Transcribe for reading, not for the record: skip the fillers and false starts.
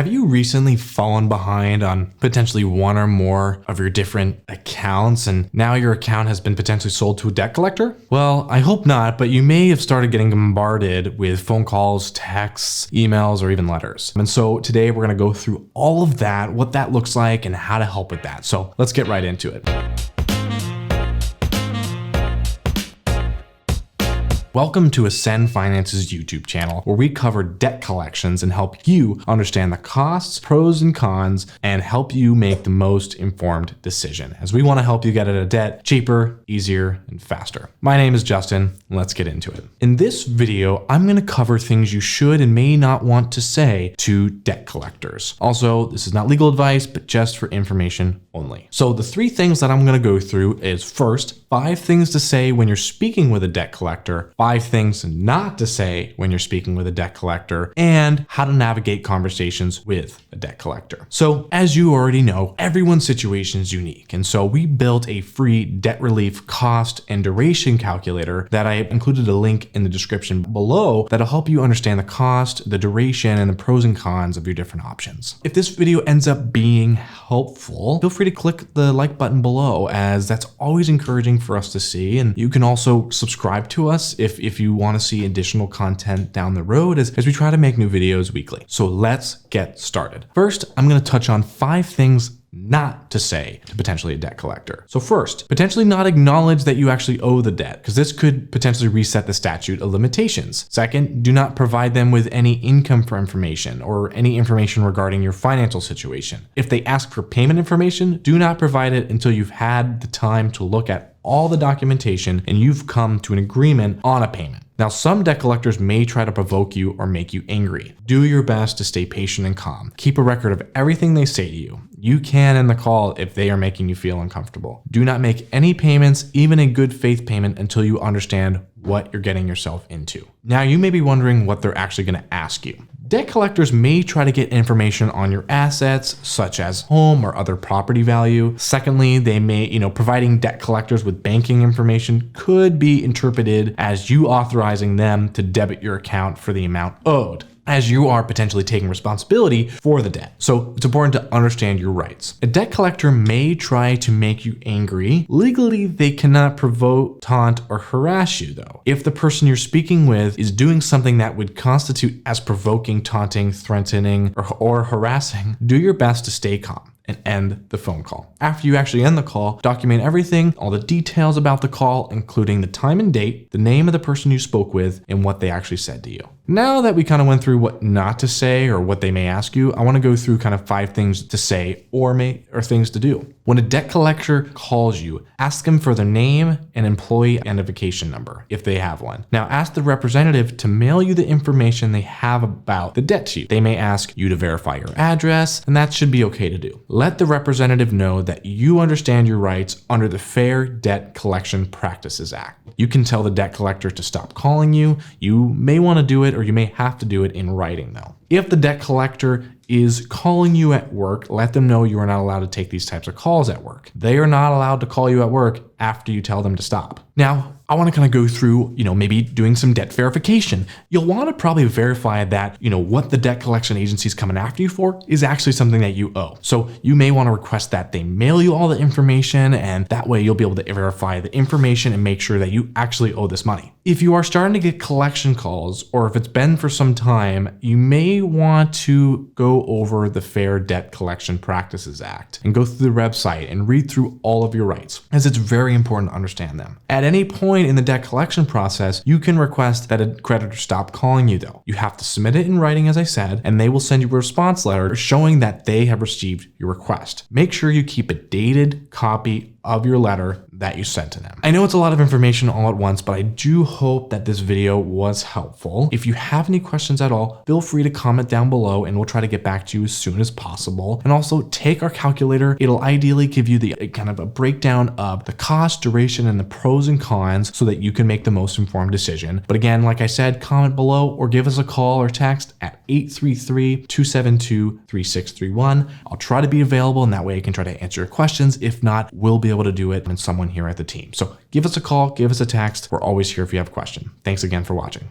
Have you recently fallen behind on potentially one or more of your different accounts and now your account has been potentially sold to a debt collector? Well, I hope not, but you may have started getting bombarded with phone calls, texts, emails, or even letters. And so today we're going to go through all of that, what that looks like, and how to help with that. So let's get right into it. Welcome to Ascend Finance's YouTube channel, where we cover debt collections and help you understand the costs, pros and cons, and help you make the most informed decision, as we want to help you get out of debt cheaper, easier, and faster. My name is Justin, and let's get into it. In this video, I'm going to cover things you should and may not want to say to debt collectors. Also, this is not legal advice, but just for information only. So the three things that I'm going to go through is first, 5 things to say when you're speaking with a debt collector, 5 things not to say when you're speaking with a debt collector, and how to navigate conversations with a debt collector. So as you already know, everyone's situation is unique. And so we built a free debt relief cost and duration calculator that I included a link in the description below that'll help you understand the cost, the duration, and the pros and cons of your different options. If this video ends up being helpful, feel free to click the like button below, as that's always encouraging for us to see. And you can also subscribe to us if you want to see additional content down the road as we try to make new videos weekly. So let's get started. First, I'm going to touch on 5 things not to say to potentially a debt collector. So first, potentially not acknowledge that you actually owe the debt, because this could potentially reset the statute of limitations. Second, do not provide them with any income for information or any information regarding your financial situation. If they ask for payment information, do not provide it until you've had the time to look at all the documentation and you've come to an agreement on a payment. Now, some debt collectors may try to provoke you or make you angry. Do your best to stay patient and calm. Keep a record of everything they say to you. You can end the call if they are making you feel uncomfortable. Do not make any payments, even a good faith payment, until you understand what you're getting yourself into. Now, you may be wondering what they're actually going to ask you. Debt collectors may try to get information on your assets, such as home or other property value. Secondly, they may, providing debt collectors with banking information could be interpreted as you authorizing them to debit your account for the amount owed, as you are potentially taking responsibility for the debt. So it's important to understand your rights. A debt collector may try to make you angry. Legally, they cannot provoke, taunt, or harass you though. If the person you're speaking with is doing something that would constitute as provoking, taunting, threatening, or harassing, do your best to stay calm and end the phone call. After you actually end the call, document everything, all the details about the call, including the time and date, the name of the person you spoke with, and what they actually said to you. Now that we kind of went through what not to say or what they may ask you, I want to go through kind of 5 things to say or things to do. When a debt collector calls you, ask them for their name and employee identification number, if they have one. Now ask the representative to mail you the information they have about the debt to you. They may ask you to verify your address, and that should be okay to do. Let the representative know that you understand your rights under the Fair Debt Collection Practices Act. You can tell the debt collector to stop calling you. You may want to do it, or you may have to do it in writing though. If the debt collector is calling you at work, let them know you are not allowed to take these types of calls at work. They are not allowed to call you at work after you tell them to stop. Now, I want to kind of go through, maybe doing some debt verification. You'll want to probably verify that, what the debt collection agency is coming after you for is actually something that you owe. So you may want to request that they mail you all the information, and that way you'll be able to verify the information and make sure that you actually owe this money. If you are starting to get collection calls, or if it's been for some time, you may want to go over the Fair Debt Collection Practices Act and go through the website and read through all of your rights, as it's very important to understand them. At any point in the debt collection process, you can request that a creditor stop calling you though. You have to submit it in writing, as I said, and they will send you a response letter showing that they have received your request. Make sure you keep a dated copy of your letter that you sent to them. I know it's a lot of information all at once, but I do hope that this video was helpful. If you have any questions at all, feel free to comment down below and we'll try to get back to you as soon as possible. And also take our calculator. It'll ideally give you the kind of a breakdown of the cost, duration, and the pros and cons so that you can make the most informed decision. But again, like I said, comment below or give us a call or text at 833-272-3631. I'll try to be available, and that way I can try to answer your questions. If not, we'll be able to do it and someone here at the team. So give us a call, give us a text. We're always here if you have a question. Thanks again for watching.